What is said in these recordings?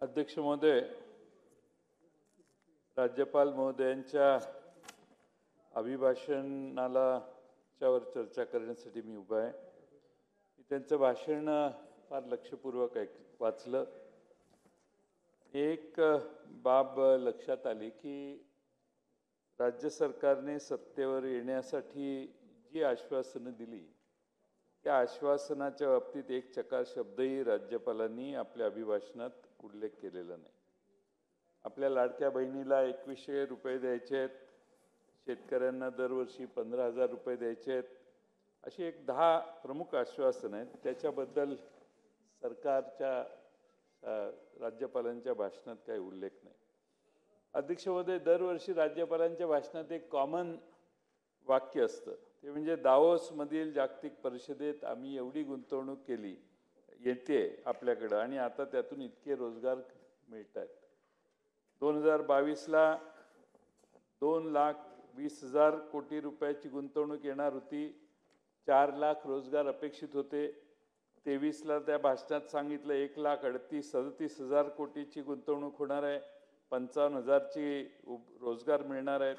अध्यक्ष महोदय, राज्यपाल महोदयांच्या अभिभाषणाला च्यावर चर्चा करण्यासाठी मी उभा आहे. त्यांचं भाषण फार लक्षपूर्वक वाचलं. एक बाब लक्षात आली की राज्य सरकारने सत्तेवर येण्यासाठी जी आश्वासनं दिली त्या आश्वासनाच्या बाबतीत एक चकार शब्दही राज्यपालांनी आपल्या अभिभाषणात उल्लेख केलेला नाही. आपल्या लाडक्या बहिणीला 2100 रुपये द्यायचे आहेत, शेतकऱ्यांना दरवर्षी 15,000 रुपये द्यायचे आहेत, अशी एक 10 प्रमुख आश्वासनं आहेत. त्याच्याबद्दल सरकारच्या राज्यपालांच्या भाषणात काही उल्लेख नाही. अध्यक्ष महोदय, दरवर्षी राज्यपालांच्या भाषणात एक कॉमन वाक्य असतं, ते म्हणजे दावोसमधील जागतिक परिषदेत आम्ही एवढी गुंतवणूक केली येते आपल्याकडं आणि आता त्यातून इतके रोजगार मिळत आहेत. 2022ला 2,20,000 कोटी रुपयाची गुंतवणूक येणार होती. 4 लाख रोजगार अपेक्षित होते. 23ला त्या भाषणात सांगितलं 1,37,000 कोटीची गुंतवणूक होणार आहे, 55,000ची रोजगार मिळणार आहेत.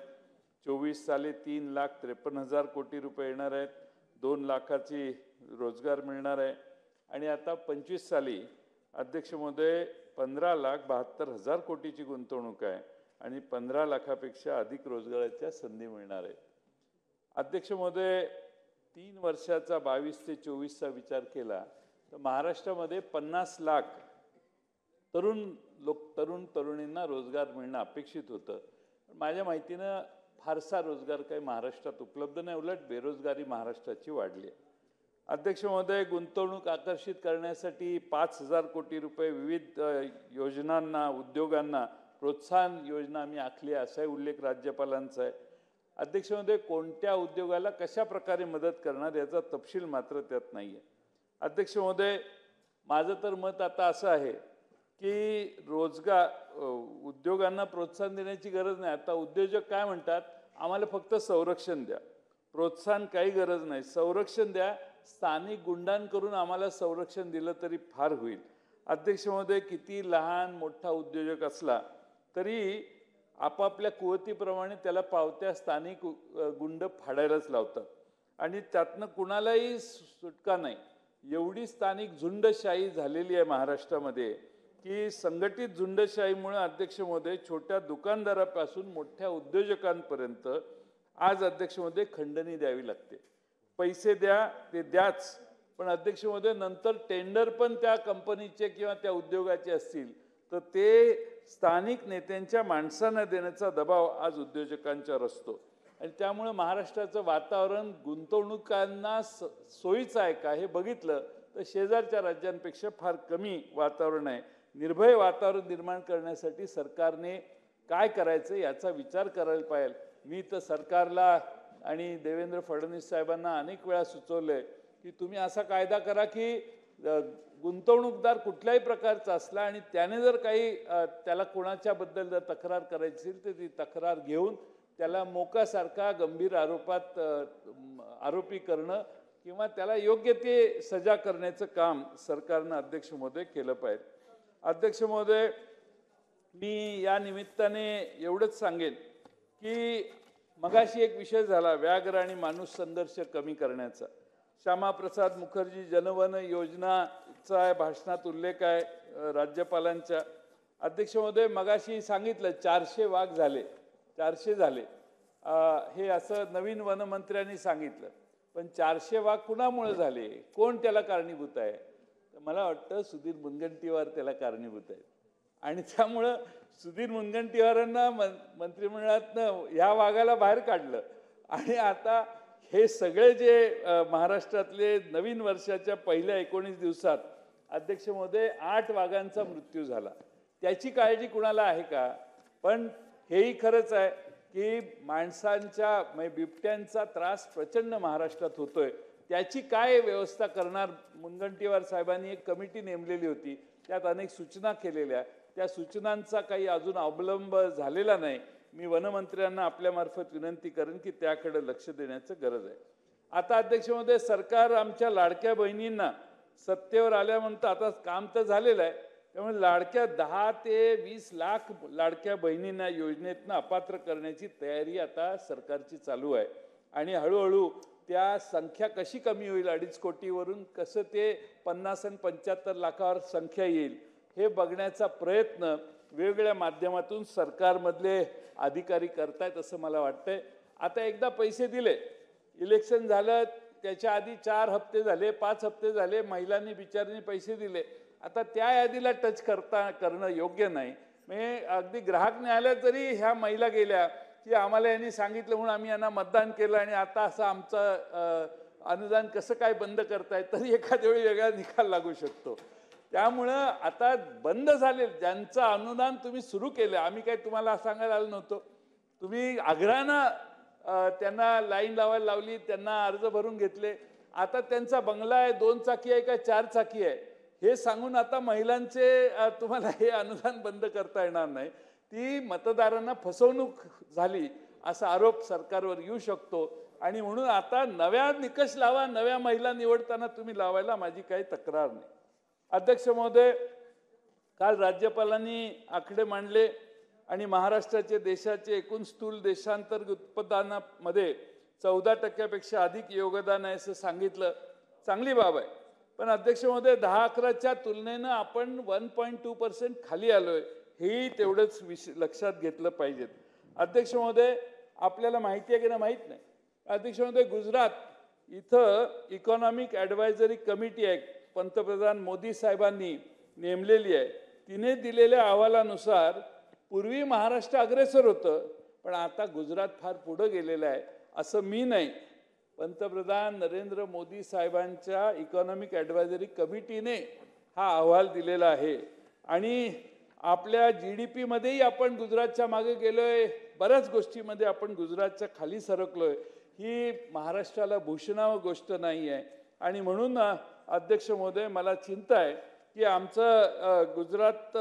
24 साली 3,53,000 कोटी रुपये येणार आहेत, 2 लाखाची रोजगार मिळणार आहे. आणि आता 25 साली अध्यक्ष महोदय 15,72,000 कोटीची गुंतवणूक आहे आणि 15 लाखापेक्षा अधिक रोजगाराच्या संधी मिळणार आहेत. अध्यक्ष महोदय, 3 वर्षाचा 22 ते 24चा विचार केला तर महाराष्ट्रामध्ये 50 लाख तरुणींना रोजगार मिळणं अपेक्षित होतं. माझ्या माहितीनं फारसा रोजगार काही महाराष्ट्रात उपलब्ध नाही, उलट बेरोजगारी महाराष्ट्राची वाढली आहे. अध्यक्ष महोदय, गुंतवणूक आकर्षित करण्यासाठी 5,000 कोटी रुपये विविध योजनांना, उद्योगांना प्रोत्साहन योजना आम्ही आखली आहे, असाही उल्लेख राज्यपालांचा आहे. अध्यक्ष महोदय, कोणत्या उद्योगाला कशा प्रकारे मदत करणार याचा तपशील मात्र त्यात नाही आहे. अध्यक्ष महोदय, माझं तर मत आता असं आहे की उद्योगांना प्रोत्साहन देण्याची गरज नाही. आता उद्योजक काय म्हणतात, आम्हाला फक्त संरक्षण द्या, प्रोत्साहन काही गरज नाही, संरक्षण द्या, स्थानिक गुंडांकडून आम्हाला संरक्षण दिलं तरी फार होईल. अध्यक्ष महोदय, किती लहान मोठा उद्योजक असला तरी आपापल्या कुवतीप्रमाणे त्याला पावत्या स्थानिक गुंड फाडायलाच लावतात आणि त्यातनं कुणालाही सुटका नाही. एवढी स्थानिक झुंडशाही झालेली आहे महाराष्ट्रामध्ये की संघटित झुंडशाहीमुळे अध्यक्ष महोदय छोट्या दुकानदारापासून मोठ्या उद्योजकांपर्यंत आज अध्यक्ष महोदय खंडणी द्यावी लागते. पैसे द्या ते द्याच, पण अध्यक्ष महोदय नंतर टेंडर पण त्या कंपनीचे किंवा त्या उद्योगाचे असतील तर ते स्थानिक नेत्यांच्या माणसांना देण्याचा दबाव आज उद्योजकांच्यावर असतो. आणि त्यामुळे महाराष्ट्राचं वातावरण गुंतवणुकांना सोयीचं आहे का हे बघितलं तर शेजारच्या राज्यांपेक्षा फार कमी वातावरण आहे. निर्भय वातावरण निर्माण करण्यासाठी सरकारने काय करायचं याचा विचार करायला पाहिजे. मी तर सरकारला आणि देवेंद्र फडणवीस साहेबांना अनेक वेळा सुचवलंय की तुम्ही असा कायदा करा की गुंतवणूकदार कुठल्याही प्रकारचा असला आणि त्याने जर काही त्याला कोणाच्याबद्दल जर तक्रार करायची असेल तर ती तक्रार घेऊन त्याला मोकासारखा गंभीर आरोपी करणं किंवा त्याला योग्य ते सजा करण्याचं काम सरकारनं अध्यक्ष महोदय केलं पाहिजे. अध्यक्ष महोदय, मी या निमित्ताने एवढंच सांगेन की मगाशी एक विषय झाला व्याघ्र आणि माणूस संघर्ष कमी करण्याचा. श्यामाप्रसाद मुखर्जी जनवन योजनाचा भाषणात उल्लेख आहे राज्यपालांच्या. अध्यक्ष महोदय, मगाशी सांगितलं 400 वाघ झाले, 400 झाले हे असं नवीन वनमंत्र्यांनी सांगितलं. पण 400 वाघ कुणामुळे झाले, कोण त्याला कारणीभूत आहे? तर मला वाटतं सुधीर मुनगंटीवार त्याला कारणीभूत आहेत. आणि त्यामुळं सुधीर मुनगंटीवारांना मंत्रिमंडळातनं ह्या वाघाला बाहेर काढलं आणि आता हे सगळे जे महाराष्ट्रातले नवीन वर्षाच्या पहिल्या 19 दिवसात अध्यक्ष महोदय 8 वाघांचा मृत्यू झाला. त्याची काळजी कुणाला आहे का? पण हेही खरंच आहे की माणसांच्या बिबट्यांचा त्रास प्रचंड महाराष्ट्रात होतोय. त्याची काय व्यवस्था करणार? मुनगंटीवार साहेबांनी एक कमिटी नेमलेली होती, त्यात अनेक सूचना केलेल्या, त्या सूचनांचा काही अजून अवलंब झालेला नाही. मी वनमंत्र्यांना आपल्यामार्फत विनंती करेन की त्याकडे लक्ष देण्याचं गरज आहे. आता अध्यक्ष महोदय, सरकार आमच्या लाडक्या बहिणींना सत्तेवर आल्यानंतर आता काम तर झालेलं आहे, त्यामुळे लाडक्या 10 ते 20 लाख लाडक्या बहिणींना योजनेतनं अपात्र करण्याची तयारी आता सरकारची चालू आहे आणि हळूहळू त्या संख्या कशी कमी होईल 2.5 कोटीवरून कसं ते 50 आणि 75 लाखावर संख्या येईल हे बघण्याचा प्रयत्न वेगवेगळ्या माध्यमातून सरकारमधले अधिकारी करतायत असं मला वाटतंय. आता एकदा पैसे दिले, इलेक्शन झालं, त्याच्या आधी 4 हप्ते झाले, 5 हप्ते झाले, महिलांनी बिचारांनी पैसे दिले. आता त्या यादीला टच करणं योग्य नाही. म्हणजे अगदी ग्राहक न्यायालयात जरी ह्या महिला गेल्या की आम्हाला यांनी सांगितलं म्हणून आम्ही यांना मतदान केलं आणि आता असं आमचं अनुदान कसं काय बंद करताय, तरी एखाद्या वेळी वेगळा निकाल लागू शकतो. त्यामुळं आता बंद झाले ज्यांचं अनुदान तुम्ही सुरू केलं, आम्ही काही तुम्हाला सांगायला आलो नव्हतो, तुम्ही आग्रहानं त्यांना लाईन लावायला लावली, त्यांना अर्ज भरून घेतले. आता त्यांचा बंगला आहे, 2 चाकी आहे का 4 चाकी आहे हे सांगून आता महिलांचे तुम्हाला हे अनुदान बंद करता येणार नाही. ती मतदारांना फसवणूक झाली असा आरोप सरकारवर येऊ शकतो आणि म्हणून आता नव्या निकष लावा, नव्या महिला निवडताना तुम्ही लावायला माझी काही तक्रार नाही. अध्यक्ष महोदय, काल राज्यपालांनी आकडे मांडले आणि महाराष्ट्राचे देशाचे एकूण स्थूल देशांतर्गत उत्पादनामध्ये 14% अधिक योगदान आहे असं सांगितलं. चांगली बाब आहे. पण अध्यक्ष महोदय, 10-11च्या तुलनेनं आपण 1.2% खाली आलोय, हेही तेवढंच लक्षात घेतलं पाहिजे. अध्यक्ष महोदय, आपल्याला माहिती आहे की नाही माहीत नाही, अध्यक्ष महोदय, गुजरात इथं इकॉनॉमिक ॲडवायझरी कमिटी आहे, पंतप्रधान मोदी साहेबांनी नेमलेली आहे. तिने दिलेल्या अहवालानुसार पूर्वी महाराष्ट्र अग्रेसर होतं, पण आता गुजरात फार पुढे गेलेलं आहे. असं मी नाही, पंतप्रधान नरेंद्र मोदी साहेबांच्या इकॉनॉमिक ॲडवायझरी कमिटीने हा अहवाल दिलेला आहे आणि आपल्या GDP मध्येही आपण गुजरातच्या मागे गेलोय, बऱ्याच गोष्टीमध्ये आपण गुजरातच्या खाली सरकलोय. ही महाराष्ट्राला भूषणावं गोष्ट नाही आहे आणि म्हणून अध्यक्ष महोदय, मला चिंता आहे की आमचं गुजरात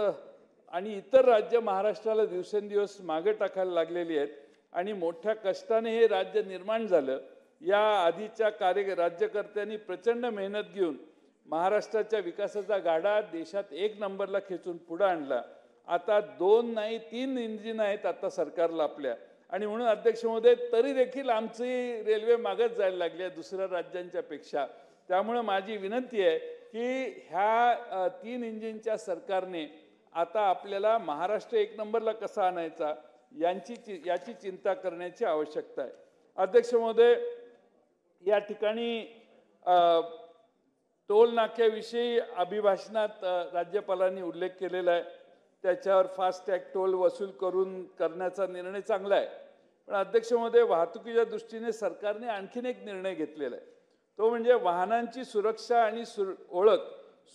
आणि इतर राज्य महाराष्ट्राला दिवसेंदिवस मागे टाकायला लागलेली आहेत आणि मोठ्या कष्टाने हे राज्य निर्माण झालं. या आधीच्या राज्यकर्त्यांनी प्रचंड मेहनत घेऊन महाराष्ट्राच्या विकासाचा गाडा देशात 1 नंबरला खेचून पुढे आणला. आता 2 नाही 3 इंजिन आहेत आता सरकारला आपल्या आणि म्हणून अध्यक्ष महोदय, तरी देखील आमची रेल्वे मागत जायला लागली आहे दुसऱ्या राज्यांच्या पेक्षा. त्यामुळे माझी विनंती आहे की ह्या 3 इंजिनच्या सरकारने आता आपल्याला महाराष्ट्र 1 नंबरला कसा आणायचा याची चिंता करण्याची आवश्यकता आहे. अध्यक्ष महोदय, या ठिकाणी टोल नाक्याविषयी अभिभाषणात राज्यपालांनी उल्लेख केलेला आहे. त्याच्यावर फास्टॅग टोल वसूल करण्याचा निर्णय चांगला आहे. पण अध्यक्ष महोदय, वाहतुकीच्या दृष्टीने सरकारने आणखीन एक निर्णय घेतलेला आहे. तो म्हणजे वाहनांची सुरक्षा आणि ओळख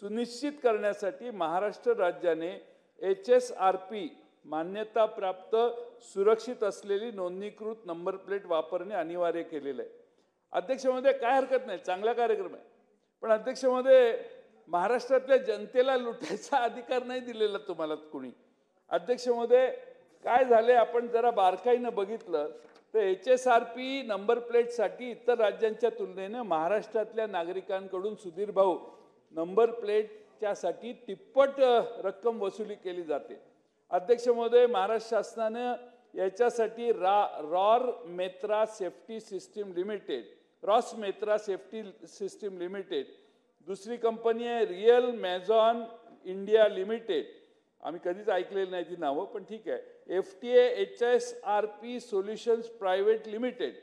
सुनिश्चित करण्यासाठी महाराष्ट्र राज्याने HSRP मान्यताप्राप्त सुरक्षित असलेली नोंदणीकृत नंबर प्लेट वापरणे अनिवार्य केलेलं आहे. अध्यक्ष महोदय, काय हरकत नाही, चांगला कार्यक्रम आहे. पण अध्यक्ष महोदय, महाराष्ट्रातल्या जनतेला लुटायचा अधिकार नाही दिलेला तुम्हाला कोणी. अध्यक्ष महोदय, काय झाले आपण जरा बारकाईनं बघितलं तर HSRP नंबर प्लेटसाठी इतर राज्यांच्या तुलनेने महाराष्ट्रातल्या नागरिकांकडून सुधीर भाऊ नंबर प्लेटच्यासाठी तिप्पट रक्कम वसुली केली जाते. अध्यक्ष महोदय, महाराष्ट्र शासनाने याच्यासाठी रॉस मेत्रा सेफ्टी सिस्टीम लिमिटेड, दुसरी कंपनी आहे रियल मॅझॉन इंडिया लिमिटेड, आम्ही कधीच ऐकलेलं नाही ती नावं, पण ठीक आहे, FTA HSRP solutions private limited,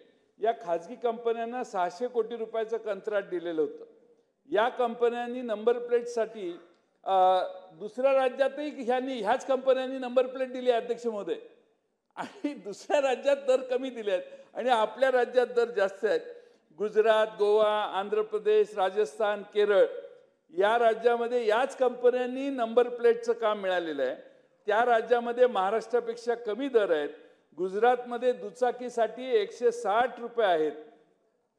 या खाजगी कंपन्यांना 600 कोटी रुपयाचं कंत्राट दिलेलं होतं. या कंपन्यांनी नंबर प्लेटसाठी दुसऱ्या राज्यातही ह्याच कंपन्यांनी नंबर प्लेट दिली अध्यक्ष महोदय, आणि दुसऱ्या राज्यात दर कमी दिले आहेत आणि आपल्या राज्यात दर जास्त आहेत. गुजरात, गोवा, आंध्र प्रदेश, राजस्थान, केरळ या राज्यामध्ये याच कंपन्यांनी नंबर प्लेटचं काम मिळालेलं आहे. त्या राज्यामध्ये महाराष्ट्रापेक्षा कमी दर आहेत. गुजरातमध्ये दुचाकीसाठी 160 रुपये आहेत,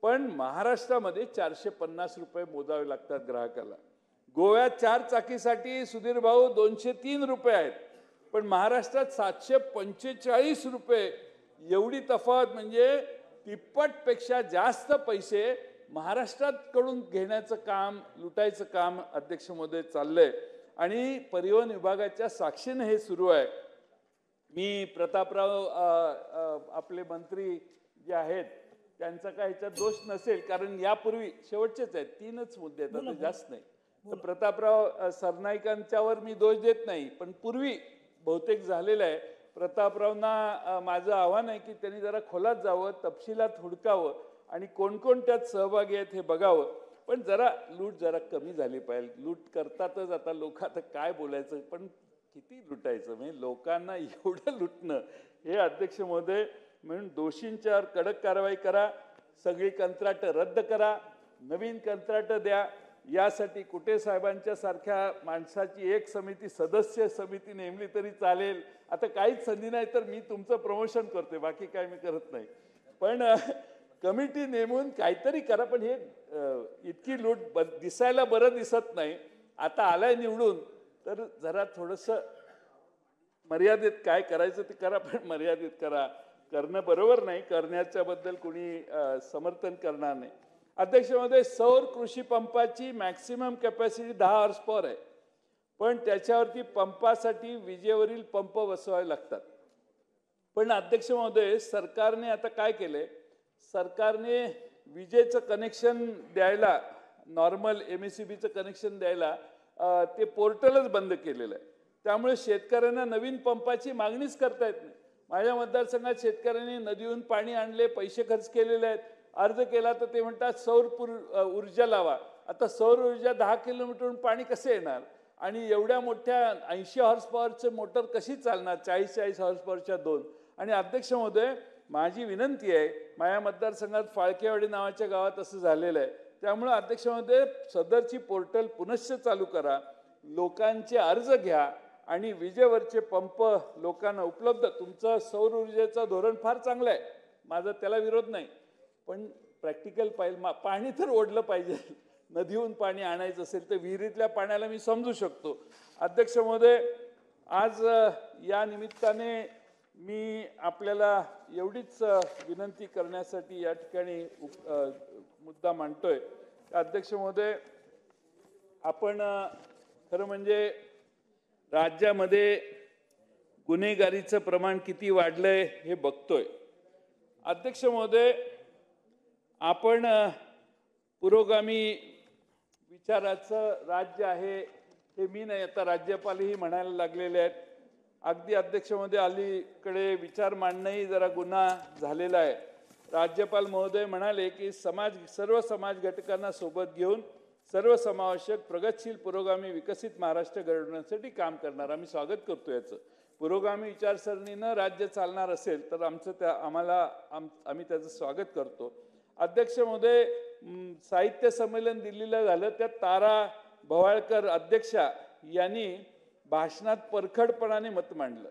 पण महाराष्ट्रामध्ये 450 रुपये मोजावे लागतात ग्राहकाला. गोव्यात 4 चाकीसाठी सुधीर भाऊ 203 रुपये आहेत, पण महाराष्ट्रात 745 रुपये. एवढी तफावत म्हणजे तिप्पटपेक्षा जास्त पैसे महाराष्ट्रात कडून घेण्याचं काम, लुटायचं काम अध्यक्ष महोदय चाललंय. आणि परिवहन विभागाच्या साक्षीने हे सुरू आहे. मी प्रतापराव आपले मंत्री जे आहेत त्यांचा काय ह्याच्यात दोष नसेल, कारण यापूर्वी शेवटचेच आहेत 3च मुद्दे आहेत, आता जास्त नाही. तर प्रतापराव सरनाईकांच्यावर मी दोष देत नाही, पण पूर्वी बहुतेक झालेलं आहे. प्रतापरावना माझं आव्हान आहे की त्यांनी जरा खोलात जावं, तपशिलात हुडकावं आणि कोण कोण त्यात सहभागी आहेत हे बघावं. पण जरा लूट जरा कमी झाली पाहिजे. लूट करतातच आता लोक, आता काय बोलायचं, पण किती लुटायचं, म्हणजे लोकांना एवढं लुटणं हे अध्यक्ष महोदय. म्हणून दोषींच्यावर कडक कारवाई करा, सगळी कंत्राटं रद्द करा, नवीन कंत्राटं द्या. यासाठी कुटे साहेबांच्या सारख्या माणसाची एक सदस्य समिती नेमली तरी चालेल. आता काहीच संधी नाही तर मी तुमचं प्रमोशन करतोय, बाकी काय मी करत नाही. पण कमिटी नेमून काहीतरी करा. पण हे इतकी लूट दिसायला बरं दिसत नाही. आता आलाय निवडून तर जरा थोडंसं मर्यादित काय करायचं ते करा, पण मर्यादित करा. करणं बरोबर नाही, करण्याच्या बद्दल कोणी समर्थन करणार नाही. अध्यक्ष महोदय, सौर कृषी पंपाची मॅक्सिमम कॅपॅसिटी 10 हॉर्स पॉवर आहे, पण त्याच्यावरती पंपासाठी विजेवरील पंप बसवावे लागतात. पण अध्यक्ष महोदय, सरकारने आता काय केलंय, सरकारने विजेचं कनेक्शन द्यायला, नॉर्मल MSEBचं कनेक्शन द्यायला ते पोर्टलच बंद केलेलं आहे. त्यामुळे शेतकऱ्यांना नवीन पंपाची मागणीच करता येत नाही. माझ्या मतदारसंघात शेतकऱ्यांनी नदीहून पाणी आणले, पैसे खर्च केलेले आहेत, अर्ज केला तर ते म्हणतात सौर ऊर्जा लावा. आता सौर ऊर्जा 10 किलोमीटरहून पाणी कसे येणार, आणि एवढ्या मोठ्या 80 हॉर्स पॉवरचे मोटर कशी चालणार, 40 हॉर्स पॉवरच्या 2. आणि अध्यक्ष महोदय, माझी विनंती आहे, माझ्या मतदारसंघात फाळकेवाडी नावाच्या गावात असं झालेलं आहे. त्यामुळे अध्यक्ष महोदय, सदरची पोर्टल पुनश्च चालू करा, लोकांचे अर्ज घ्या आणि विजेवरचे पंप लोकांना उपलब्ध. तुमचं सौर ऊर्जेचं धोरण फार चांगलं आहे, माझा त्याला विरोध नाही, पण प्रॅक्टिकल पाहिजे. पाणी तर ओढलं पाहिजे. नदीहून पाणी आणायचं असेल तर विहिरीतल्या पाण्याला मी समजू शकतो. अध्यक्ष महोदय, आज या निमित्ताने मी आपल्याला एवढीच विनंती करण्यासाठी या ठिकाणी मुद्दा मांडतोय. अध्यक्ष महोदय, आपण खरं म्हणजे राज्यामध्ये गुन्हेगारीचं प्रमाण किती वाढलंय हे बघतोय. अध्यक्ष महोदय, आपण पुरोगामी विचाराचं राज्य आहे हे मी नाही, आता राज्यपालही म्हणायला लागलेले आहेत. अगदी अध्यक्ष महोदय, अलीकडे विचार मांडणंही जरा गुन्हा झालेला आहे. राज्यपाल महोदय म्हणाले की सर्व समाज घटकांना सोबत घेऊन सर्वसमावेशक प्रगतशील पुरोगामी विकसित महाराष्ट्र घडवण्यासाठी काम करणार. आम्ही स्वागत करतो याचं. पुरोगामी विचारसरणीनं राज्य चालणार असेल तर आम्ही त्याचं स्वागत करतो. अध्यक्ष महोदय, साहित्य संमेलन दिल्लीला झालं, त्यात तारा भवाळकर अध्यक्षा यांनी भाषणात परखडपणाने मत मांडलं.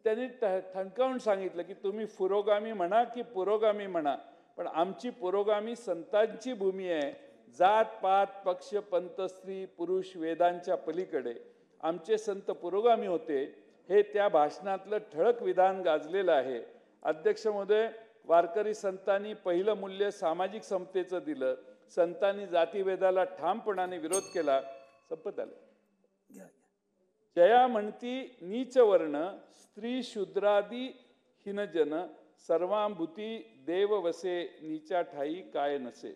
त्यांनी ठणकावून सांगितलं की तुम्ही पुरोगामी म्हणा की पुरोगामी म्हणा, पण आमची पुरोगामी संतांची भूमी आहे. जात पात पक्ष पंथ स्त्री पुरुष वेदांच्या पलीकडे आमचे संत पुरोगामी होते, हे त्या भाषणातलं ठळक विधान गाजलेलं आहे. अध्यक्ष महोदय, वारकरी संतांनी पहिलं मूल्य सामाजिक समतेचं दिलं. संतांनी जातीभेदाला ठामपणाने विरोध केला. संपत आलं. जया म्हणती नीच वर्ण स्त्री शूद्रादी हीनजन सर्वांभूती देव वसे नीचा ठाई काय नसे,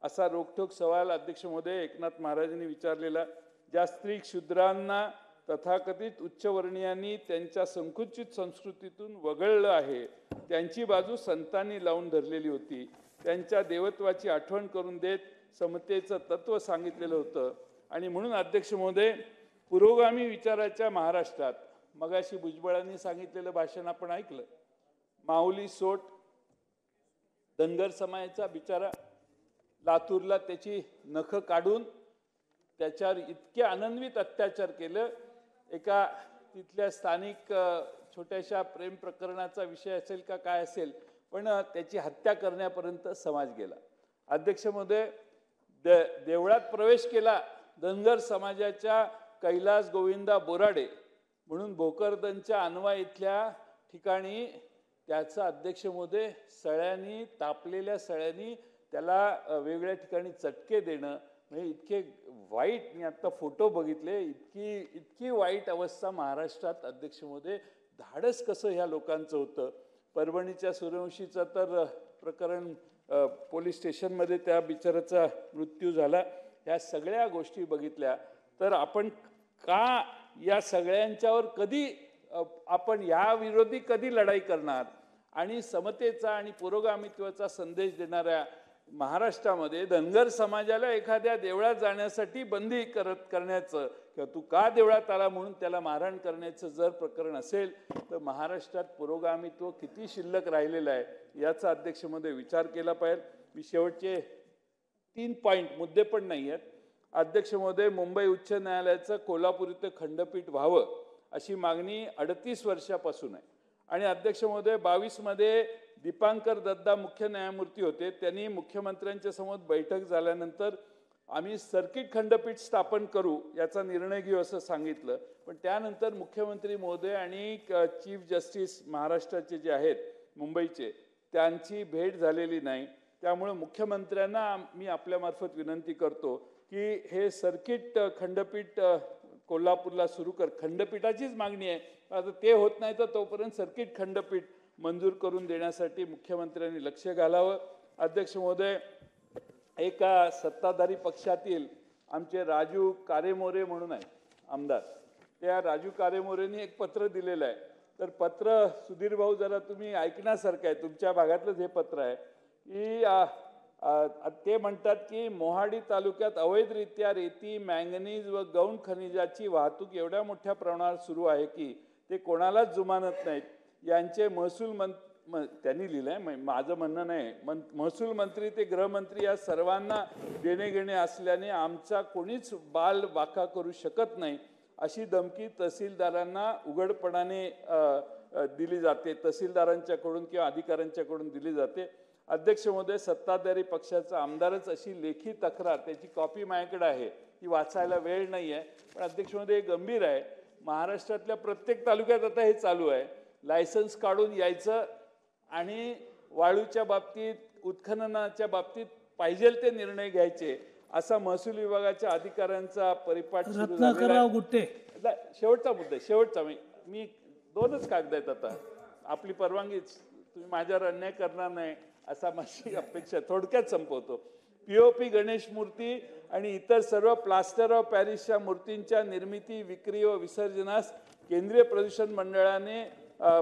असा रोखठोक सवाल अध्यक्ष महोदय एकनाथ महाराजांनी विचारलेला. ज्या स्त्री शूद्रांना तथाकथित उच्चवर्णीयांनी त्यांच्या संकुचित संस्कृतीतून वगळलं आहे, त्यांची बाजू संतांनी लावून धरलेली होती. त्यांच्या देवत्वाची आठवण करून देत समतेचं तत्व सांगितलेलं होतं. आणि म्हणून अध्यक्ष महोदय, पुरोगामी विचाराच्या महाराष्ट्रात मगाशी भुजबळांनी सांगितलेलं भाषण आपण ऐकलं. माऊली सोट धनगर समाजाचा बिचारा लातूरला त्याची नख काढून त्याच्यावर इतके आनंदवित अत्याचार केलं. एका तिथल्या स्थानिक छोट्याशा प्रेम प्रकरणाचा विषय असेल का काय असेल, पण त्याची हत्या करण्यापर्यंत समाज गेला. अध्यक्ष महोदय, देवळात प्रवेश केला धनगर समाजाच्या कैलास गोविंदा बोराडे म्हणून भोकरदनच्या अनवा इथल्या ठिकाणी त्याचा अध्यक्ष महोदय सळ्यांनी, तापलेल्या सळ्यांनी त्याला वेगळ्या ठिकाणी चटके देणं, म्हणजे इतके वाईट, मी आता फोटो बघितले, इतकी वाईट अवस्था महाराष्ट्रात. अध्यक्ष महोदय, धाडस कसं ह्या लोकांचं होतं. परभणीच्या सूर्यवंशीचं तर प्रकरण पोलीस स्टेशनमध्ये त्या बिचाराचा मृत्यू झाला. ह्या सगळ्या गोष्टी बघितल्या तर आपण का या सगळ्यांच्यावर कधी आपण या विरोधी कधी लढाई करणार. आणि समतेचा आणि पुरोगामित्वाचा संदेश देणाऱ्या महाराष्ट्रामध्ये धनगर समाजाला एखाद्या देवळात जाण्यासाठी बंदी करण्याचं किंवा तू का देवळात आला म्हणून त्याला मारहाण करण्याचं जर प्रकरण असेल तर महाराष्ट्रात पुरोगामित्व किती शिल्लक राहिलेलं आहे याचा अध्यक्षमध्ये विचार केला पाहिजे. मी शेवटचे 3 पॉईंट, मुद्दे पण नाही आहेत. अध्यक्ष महोदय, मुंबई उच्च न्यायालयाचं कोल्हापूर इथं खंडपीठ व्हावं अशी मागणी 38 वर्षापासून आहे. आणि अध्यक्ष महोदय, 22 मध्ये दीपांकर दत्ता मुख्य न्यायमूर्ती होते. त्यांनी मुख्यमंत्र्यांच्या समोर बैठक झाल्यानंतर आम्ही सर्किट खंडपीठ स्थापन करू याचा निर्णय घेऊ असं सांगितलं. पण त्यानंतर मुख्यमंत्री महोदय आणि चीफ जस्टिस महाराष्ट्राचे जे आहेत मुंबईचे, त्यांची भेट झालेली नाही. त्यामुळे मुख्यमंत्र्यांना मी आपल्यामार्फत विनंती करतो की हे सर्किट खंडपीठ कोल्हापूरला सुरू कर. खंडपीठाचीच मागणी आहे. आता ते होत नाही तर तोपर्यंत सर्किट खंडपीठ मंजूर करून देण्यासाठी मुख्यमंत्र्यांनी लक्ष घालावं. अध्यक्ष महोदय, एका सत्ताधारी पक्षातील आमचे राजू कारेमोरे म्हणून आहे आमदार, त्या राजू कारेमोरेंनी एक पत्र दिलेलं आहे. तर पत्र सुधीर भाऊ जरा तुम्ही ऐकण्यासारखं आहे, तुमच्या भागातलंच हे पत्र आहे की ते म्हणतात की मोहाडी तालुक्यात अवैधरित्या रेती, मॅंगनीज व गौण खनिजाची वाहतूक एवढ्या मोठ्या प्रमाणावर सुरू आहे की ते कोणालाच जुमानत नाहीत. यांचे महसूल त्यांनी लिहिलंय, माझं म्हणणं नाही, महसूल मंत्री ते गृहमंत्री या सर्वांना देणे घेणे असल्याने आमचा कोणीच बाल वाका करू शकत नाही अशी धमकी तहसीलदारांना उघडपणाने दिली जाते, तहसीलदारांच्याकडून किंवा अधिकाऱ्यांच्याकडून दिली जाते. अध्यक्ष महोदय, सत्ताधारी पक्षाचा आमदारच अशी लेखी तक्रार, त्याची कॉपी माझ्याकडे आहे, ती वाचायला वेळ नाही आहे. पण अध्यक्ष महोदय, हे गंभीर आहे. महाराष्ट्रातल्या प्रत्येक तालुक्यात आता हे चालू आहे. लायसन्स काढून यायचं आणि वाळूच्या बाबतीत, उत्खननाच्या बाबतीत पाहिजे ते निर्णय घ्यायचे असा महसूल विभागाच्या अधिकाऱ्यांचा परिपाठ सुरू झालेला आहे. शेवटचा मुद्दा, शेवटचा, मी 2च कागद आहेत आता, आपली परवानगीच, तुम्ही माझ्यावर अन्याय करणार नाही असा माझी अपेक्षा. थोडक्यात संपवतो. पीओपी गणेश मूर्ती आणि इतर सर्व प्लास्टर ऑफ पॅरिसच्या मूर्तींच्या निर्मिती, विक्री व विसर्जनास केंद्रीय प्रदूषण मंडळाने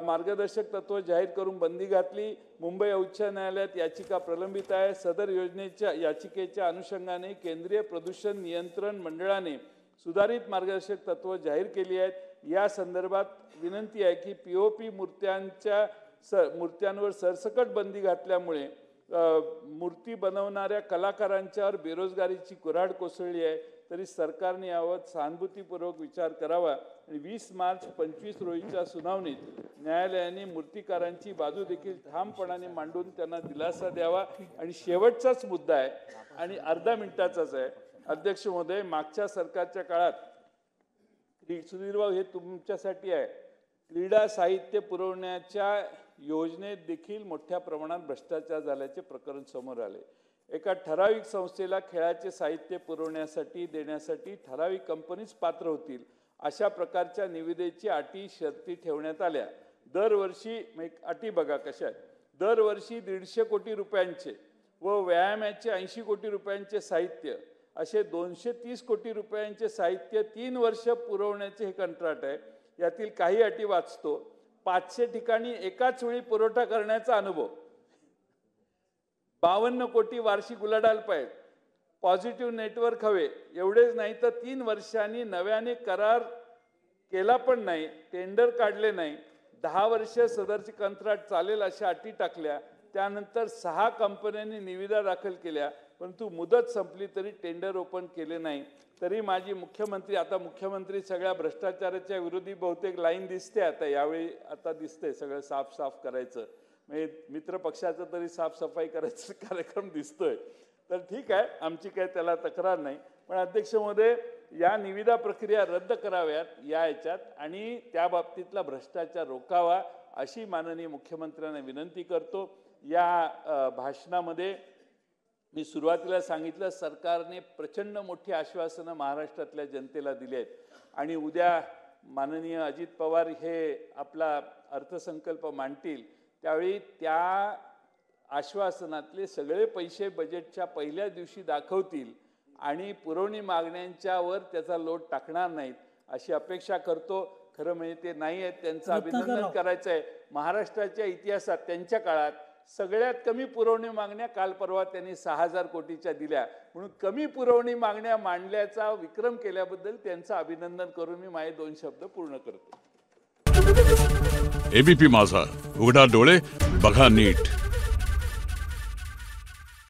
मार्गदर्शक तत्व जाहीर करून बंदी घातली. मुंबई उच्च न्यायालयात याचिका प्रलंबित आहे. सदर योजनेच्या याचिकेच्या अनुषंगाने केंद्रीय प्रदूषण नियंत्रण मंडळाने सुधारित मार्गदर्शक तत्व जाहीर केली आहेत. या संदर्भात विनंती आहे की पीओपी मूर्त्यांवर सरसकट बंदी घातल्यामुळे मूर्ती बनवणाऱ्या कलाकारांच्यावर बेरोजगारीची कुऱ्हाड कोसळली आहे. तरी सरकारने यावर सहानुभूतीपूर्वक विचार करावा आणि 20 मार्च 25 रोजीच्या सुनावणीत न्यायालयाने मूर्तिकारांची बाजू देखील ठामपणाने मांडून त्यांना दिलासा द्यावा. आणि शेवटचाच मुद्दा आहे आणि अर्धा मिनिटाचाच आहे. अध्यक्ष महोदय, मागच्या सरकारच्या काळात, सुधीरभाऊ हे तुमच्यासाठी आहे, क्रीडा साहित्य पुरवण्याच्या योजनेत देखील मोठ्या प्रमाणात भ्रष्टाचार झाल्याचे प्रकरण समोर आले. एका ठराविक संस्थेला खेळाचे साहित्य पुरवण्यासाठी देण्यासाठी ठराविक कंपनीच पात्र होतील अशा प्रकारच्या निविदेची अटी शर्ती ठेवण्यात आल्या. दरवर्षी अटी बघा कशा आहेत. दरवर्षी 150 कोटी रुपयांचे व व्यायामाचे 80 कोटी रुपयांचे साहित्य असे 230 कोटी रुपयांचे साहित्य 3 वर्ष पुरवण्याचे हे कंत्राट आहे. यातील काही अटी वाचतो. 500 ठिकाणी एकाच वेळी पुरवठा करण्याचा अनुभव, 52 कोटी वार्षिक उलाढाल पाहिजे, पॉझिटिव्ह नेटवर्क हवे. एवढेच नाही तर 3 वर्षांनी नव्याने करार केला पण नाही, टेंडर काढले नाही, 10 वर्ष सदरची कंत्राट चालेल अशा अटी टाकल्या. त्यानंतर 6 कंपन्यांनी निविदा दाखल केल्या, परंतु मुदत संपली तरी टेंडर ओपन केले नाही. तरी माझी मुख्यमंत्री, आता मुख्यमंत्री सगळ्या भ्रष्टाचाराच्या विरोधी बहुतेक लाईन दिसते आता, यावेळी आता दिसते सगळं साफ करायचं, म्हणजे मित्र पक्षाचं तरी साफसफाई करायचा कार्यक्रम दिसतोय. तर ठीक आहे, आमची काही त्याला तक्रार नाही. पण अध्यक्ष महोदय, या निविदा प्रक्रिया रद्द कराव्यात या याच्यात आणि त्या बाबतीतला भ्रष्टाचार रोखावा अशी माननीय मुख्यमंत्र्यांना विनंती करतो. या भाषणामध्ये मी सुरुवातीला सांगितलं, सरकारने प्रचंड मोठी आश्वासनं महाराष्ट्रातल्या जनतेला दिली आहेत आणि उद्या माननीय अजित पवार हे आपला अर्थसंकल्प मांडतील त्यावेळी त्या आश्वासनातले सगळे पैसे बजेटच्या पहिल्या दिवशी दाखवतील आणि पुरवणी मागण्यांच्यावर त्याचा लोड टाकणार नाहीत अशी अपेक्षा करतो. खरं म्हणजे ते नाही आहेत, त्यांचं अभिनंदन करायचं आहे. महाराष्ट्राच्या इतिहासात त्यांच्या काळात सगळ्यात कमी पुरवणी मागण्या काल परवा त्यांनी 6,000 कोटीच्या दिल्या, म्हणून कमी पुरवणी मागण्या मांडल्याचा विक्रम केल्याबद्दल त्यांचं अभिनंदन करून मी माझे 2 शब्द पूर्ण करतो. एबीपी माझा, उघडा डोळे बघा नीट.